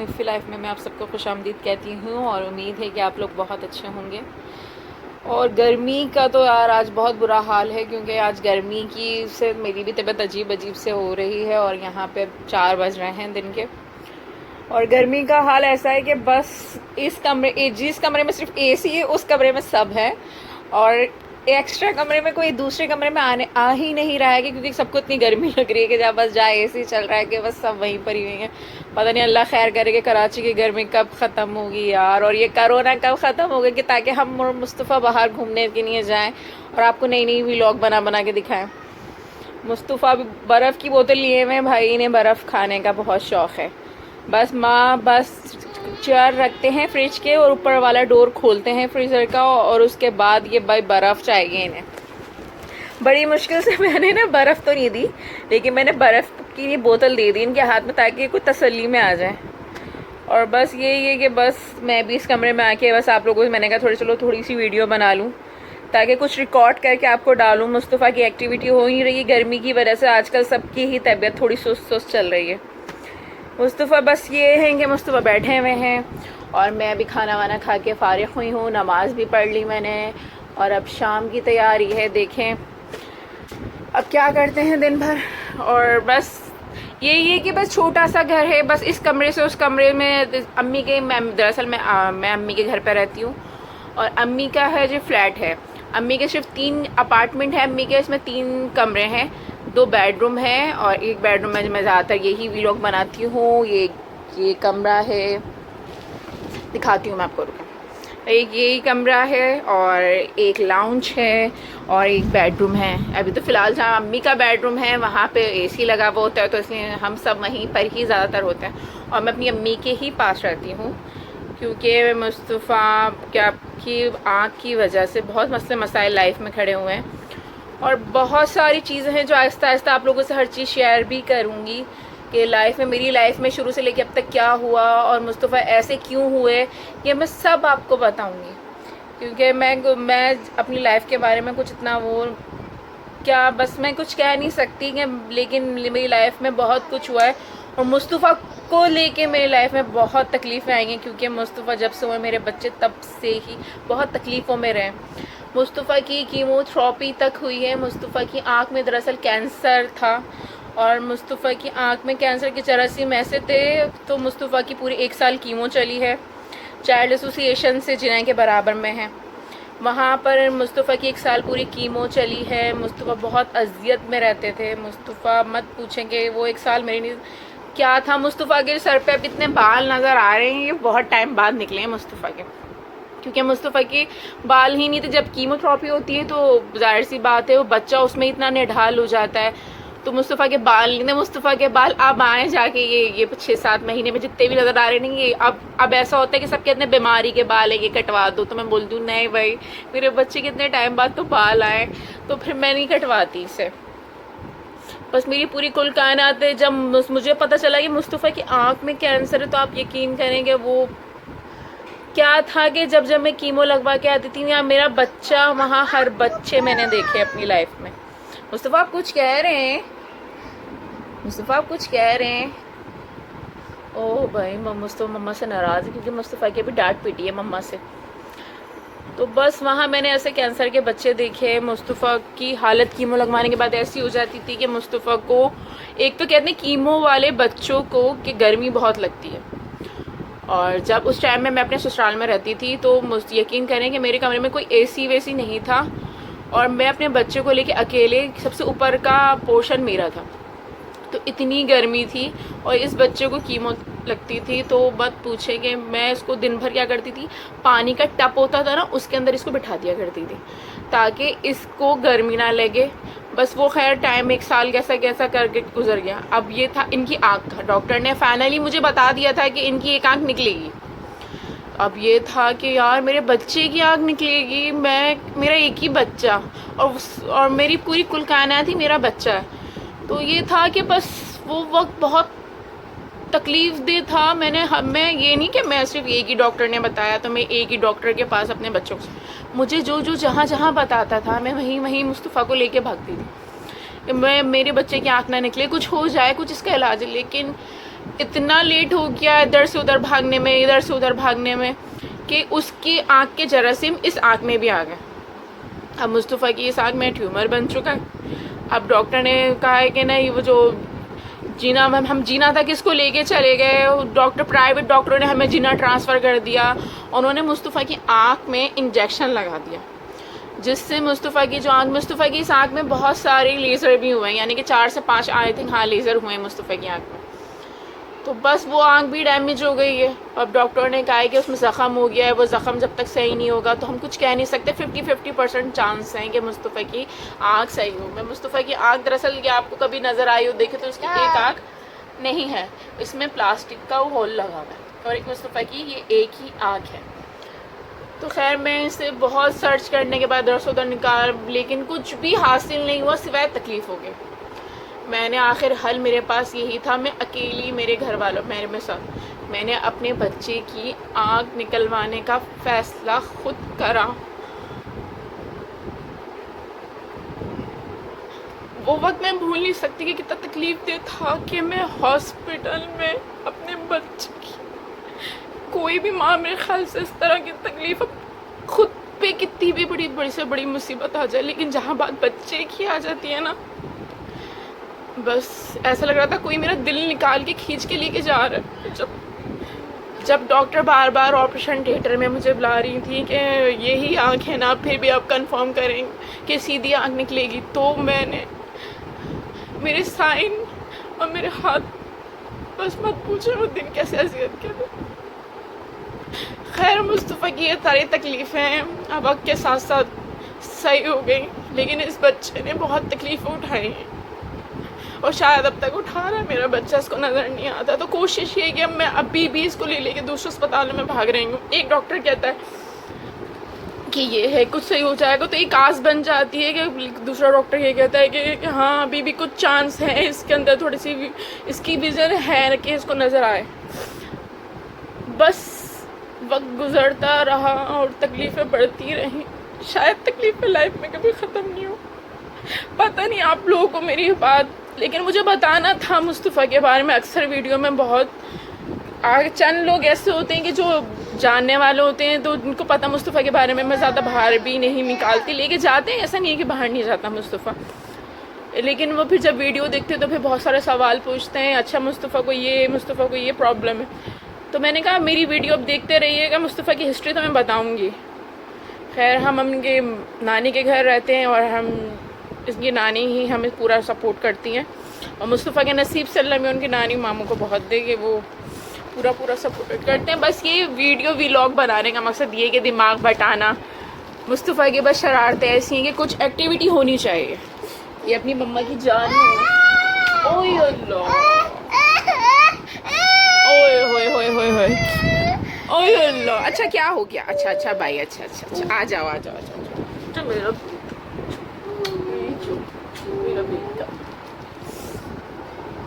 मिफ़ी life में मैं आप सबको खुशामदीद कहती हूँ और उम्मीद है कि आप लोग बहुत अच्छे होंगे। और गर्मी का तो यार आज बहुत बुरा हाल है, क्योंकि आज गर्मी की से मेरी भी तबीयत अजीब अजीब से हो रही है और यहाँ पे 4 बज रहे हैं दिन के। और गर्मी का हाल ऐसा है कि बस जिस कमरे में सिर्फ एसी है उस कमरे में सब है, और एक्स्ट्रा कमरे में कोई दूसरे कमरे में आ ही नहीं रहा है, क्योंकि सबको इतनी गर्मी लग रही है कि जहाँ एसी चल रहा है कि बस सब वहीं पर ही हुई हैं। पता नहीं, अल्लाह खैर करे कि कराची की गर्मी कब ख़त्म होगी यार, और ये कोरोना कब ख़त्म होगा कि ताकि हम और मुस्तफ़ा बाहर घूमने के लिए जाएं और आपको नई नई व्लॉग बना बना के दिखाएं। मुस्तफ़ा भी बर्फ़ की बोतल लिए हुए, भाई इन्हें बर्फ़ खाने का बहुत शौक़ है। बस चेयर रखते हैं फ्रिज के और ऊपर वाला डोर खोलते हैं फ्रीज़र का, और उसके बाद ये भाई बर्फ़ चाहिए इन्हें। बड़ी मुश्किल से मैंने ना बर्फ़ तो नहीं दी, लेकिन मैंने बर्फ़ की ये बोतल दे दी इनके हाथ में ताकि कुछ तसल्ली में आ जाए। और बस ये कि बस मैं भी इस कमरे में आके बस आप लोगों से मैंने कहा चलो थोड़ी सी वीडियो बना लूँ ताकि कुछ रिकॉर्ड करके आपको डालूँ। मुस्तफ़ा की एक्टिविटी हो ही रही है गर्मी की वजह से, आजकल सबकी ही तबीयत थोड़ी सुस्त चल रही है। मुस्तफ़ा बस ये है कि मुस्तफ़ा बैठे हुए हैं और मैं अभी खाना वाना खा के फ़ारिग हुई हूँ, नमाज़ भी पढ़ ली मैंने, और अब शाम की तैयारी है। देखें अब क्या करते हैं दिन भर। और बस ये कि बस छोटा सा घर है, बस इस कमरे से उस कमरे में अम्मी के दरअसल मैं अम्मी के घर पर रहती हूँ, और अम्मी का है जो फ्लैट है। अम्मी के सिर्फ 3 अपार्टमेंट है अम्मी के, इसमें 3 कमरे हैं, 2 बेडरूम है और एक बेडरूम में मैं ज़्यादातर यही व्लॉग बनाती हूँ। ये कमरा है, दिखाती हूँ मैं आपको, रुकें। एक यही कमरा है और एक लाउंज है और एक बेडरूम है। अभी तो फ़िलहाल जहाँ अम्मी का बेडरूम है वहाँ पे एसी लगा हुआ होता है, तो इसलिए हम सब वहीं पर ही ज़्यादातर होते हैं। और मैं अपनी अम्मी के ही पास रहती हूँ, क्योंकि मुस्तफ़ा की आँख की वजह से बहुत मसले मसाइल लाइफ में खड़े हुए हैं, और बहुत सारी चीज़ें हैं जो आहिस्ता आहिस्ता आप लोगों से हर चीज़ शेयर भी करूँगी कि मेरी लाइफ में शुरू से लेकर अब तक क्या हुआ और मुस्तफ़ा ऐसे क्यों हुए, ये मैं सब आपको बताऊँगी। क्योंकि मैं अपनी लाइफ के बारे में कुछ इतना बस मैं कुछ कह नहीं सकती कि, लेकिन मेरी लाइफ में बहुत कुछ हुआ है, और मुस्तफ़ा को लेके मेरी लाइफ में बहुत तकलीफ़ें आई हैं, क्योंकि मुस्तफ़ा जब से हुए मेरे बच्चे तब से ही बहुत तकलीफ़ों में रहे। मुस्तफ़ा की कीमोथेरेपी तक हुई है। मुस्तफ़ा की आँख में दरअसल कैंसर था, और मुस्तफ़ा की आँख में कैंसर के जरासीम ऐसे थे, तो मुस्तफ़ा की पूरी 1 साल कीमो चली है चाइल्ड एसोसिएशन से, जिन्हें के बराबर में है। वहाँ पर मुस्तफ़ा की 1 साल पूरी कीमो चली है। मुस्तफ़ा बहुत अजियत में रहते थे। मुस्तफ़ा मत पूछें कि वो 1 साल मेरी क्या था। मुस्तफ़ा के सर पे अब इतने बाल नज़र आ रहे हैं, ये बहुत टाइम बाद निकले हैं मुस्तफ़ा के, क्योंकि मुस्तफ़ा के बाल ही नहीं थे। जब कीमोथेरेपी होती है तो जाहिर सी बात है वो बच्चा उसमें इतना निढाल हो जाता है, तो मुस्तफ़ा के बाल अब आए जाके ये 6-7 महीने में जितने भी नज़र आ रहे हैं, ये अब ऐसा होता है कि सब कहते हैं बीमारी के बाल है, ये कटवा दो। तो मैं बोल दूँ नहीं भाई, मेरे बच्चे कितने टाइम बाद तो बाल आए, तो फिर मैं नहीं कटवाती इसे। बस मेरी पूरी कुल कायनात है। जब मुझे पता चला कि मुस्तफ़ा की आँख में कैंसर है, तो आप यकीन करेंगे वो क्या था कि जब मैं कीमो लगवा के आती थी, या मेरा बच्चा वहाँ, हर बच्चे मैंने देखे अपनी लाइफ में। मुस्तफ़ा आप कुछ कह रहे हैं? मुस्तफ़ा आप कुछ कह रहे हैं? ओह भाई, मुस्तफ़ा मम्मा से नाराज़ है, क्योंकि मुस्तफ़ा की भी डांट पीटी है मम्मा से। तो बस वहाँ मैंने ऐसे कैंसर के बच्चे देखे। मुस्तफ़ा की हालत कीमो लगवाने के बाद ऐसी हो जाती थी कि मुस्तफ़ा को, एक तो कहते हैं कीमो वाले बच्चों को कि गर्मी बहुत लगती है, और जब उस टाइम में मैं अपने ससुराल में रहती थी तो यकीन करें कि मेरे कमरे में कोई एसी वेसी नहीं था, और मैं अपने बच्चे को लेके अकेले, सबसे ऊपर का पोर्शन मेरा था, तो इतनी गर्मी थी और इस बच्चे को कीमो लगती थी। तो मत पूछे कि मैं इसको दिन भर क्या करती थी, पानी का टप होता था ना, उसके अंदर इसको बिठा दिया करती थी ताकि इसको गर्मी ना लगे। बस वो खैर टाइम 1 साल कैसा करके गुजर गया। अब ये था इनकी आँख का, डॉक्टर ने फाइनली मुझे बता दिया था कि इनकी एक आँख निकलेगी। अब ये था कि यार मेरे बच्चे की आँख निकलेगी, मेरा एक ही बच्चा, और मेरी पूरी कुल कायनात ही मेरा बच्चा है। तो ये था कि बस वो वक्त बहुत तकलीफ दे था। मैं ये नहीं कि मैं सिर्फ एक ही डॉक्टर ने बताया तो मैं एक ही डॉक्टर के पास अपने बच्चों को, मुझे जो जहाँ बताता था मैं वहीं मुस्तफ़ा को लेके भागती थी। मेरे बच्चे की आँख ना निकले, कुछ हो जाए, कुछ इसका इलाज है। लेकिन इतना लेट हो गया इधर से उधर भागने में, इधर से उधर भागने में, कि उसकी आँख के जरासीम इस आँख में भी आ गए। अब मुस्तफ़ा की इस आँख में ट्यूमर बन चुका है। अब डॉक्टर ने कहा है कि नहीं, वो जो जीना, हम जीना था किसको लेके चले गए, डॉक्टर, प्राइवेट डॉक्टरों ने हमें जीना ट्रांसफ़र कर दिया। उन्होंने मुस्तफ़ा की आँख में इंजेक्शन लगा दिया, जिससे मुस्तफ़ा की जो आँख, मुस्तफ़ा की इस आँख में बहुत सारे लेज़र भी हुए हैं, यानी कि 4 से 5 आई थिंक हाँ लेज़र हुए हैं मुस्तफ़ा की आँख में। तो बस वो आँख भी डैमेज हो गई है। अब डॉक्टर ने कहा है कि उसमें ज़ख़म हो गया है, वो ज़ख़म जब तक सही नहीं होगा तो हम कुछ कह नहीं सकते। 50-50% चांस हैं कि मुस्तफ़ा की आँख सही हो। मैं मुस्तफ़ा की आँख, दरअसल ये आपको कभी नज़र आई हो, देखे तो उसकी एक आँख नहीं है, इसमें प्लास्टिक का होल लगा हुआ है, और एक मुस्तफ़ा की ये एक ही आँख है। तो खैर मैं इसे बहुत सर्च करने के बाद इधर से उधर निकाल, लेकिन कुछ भी हासिल नहीं हुआ सिवाय तकलीफ़ हो गई। मैंने आखिर हल मेरे पास यही था, मैं अकेली, मेरे घर वालों, मेरे साथ, मैंने अपने बच्चे की आँख निकलवाने का फ़ैसला खुद करा। वो वक्त मैं भूल नहीं सकती कि कितना तकलीफ़ दे था कि मैं हॉस्पिटल में अपने बच्चे की, कोई भी माँ मेरे ख्याल से इस तरह की तकलीफ़ खुद पे कितनी भी बड़ी से बड़ी मुसीबत आ जाए, लेकिन जहाँ बात बच्चे की आ जाती है ना, बस ऐसा लग रहा था कोई मेरा दिल निकाल के खींच के लेके जा रहा है। जब डॉक्टर बार बार ऑपरेशन थिएटर में मुझे बुला रही थी कि यही आँख है ना, फिर भी आप कंफर्म करेंगे कि सीधी आँख निकलेगी, तो मैंने, मेरे साइन और मेरे हाथ, बस मत पूछो वो दिन कैसे अजियत के थे। खैर मुस्तफ़ा की ये सारी तकलीफ़ें अब वक्त के साथ साथ सही हो गई, लेकिन इस बच्चे ने बहुत तकलीफ़ें उठाई हैं, और शायद अब तक उठा रहा है मेरा बच्चा, इसको नज़र नहीं आता। तो कोशिश ये है कि अब मैं अभी भी इसको ले लेके दूसरे अस्पतालों में भाग रही हूँ। एक डॉक्टर कहता है कि ये है, कुछ सही हो जाएगा, तो एक आस बन जाती है कि दूसरा डॉक्टर ये कहता है कि हाँ अभी भी कुछ चांस है, इसके अंदर थोड़ी सी इसकी विज़न है कि इसको नज़र आए। बस वक्त गुज़रता रहा और तकलीफ़ें बढ़ती रहीं। शायद तकलीफ़ें लाइफ में कभी ख़त्म नहीं हो, पता नहीं आप लोगों को मेरी बात, लेकिन मुझे बताना था मुस्तफ़ा के बारे में। अक्सर वीडियो में बहुत आगे चंद लोग ऐसे होते हैं कि जो जानने वाले होते हैं, तो उनको पता मुस्तफ़ा के बारे में। मैं ज़्यादा बाहर भी नहीं निकालती, लेके जाते हैं, ऐसा नहीं है कि बाहर नहीं जाता मुस्तफ़ा, लेकिन वो फिर जब वीडियो देखते हैं तो फिर बहुत सारे सवाल पूछते हैं, अच्छा मुस्तफ़ा को ये प्रॉब्लम है। तो मैंने कहा मेरी वीडियो अब देखते रहिएगा, मुस्तफ़ा की हिस्ट्री तो मैं बताऊँगी। खैर हम उनके नानी के घर रहते हैं, और हम, इसकी नानी ही हमें पूरा सपोर्ट करती हैं, और मुस्तफ़ा के नसीब से अल्लाह में उनकी नानी मामू को बहुत दे कि वो पूरा सपोर्ट करते हैं। बस ये वीडियो व्लॉग बनाने का मकसद ये कि दिमाग बटाना, मुस्तफ़ा की बस शरारतें ऐसी हैं कि कुछ एक्टिविटी होनी चाहिए। ये अपनी मम्मा की जान है। ओए अल्लाह, ओए होए होए होए होए, ओए अल्लाह। अच्छा क्या हो गया? अच्छा भाई, अच्छा आ जाओ। मेरा बेटा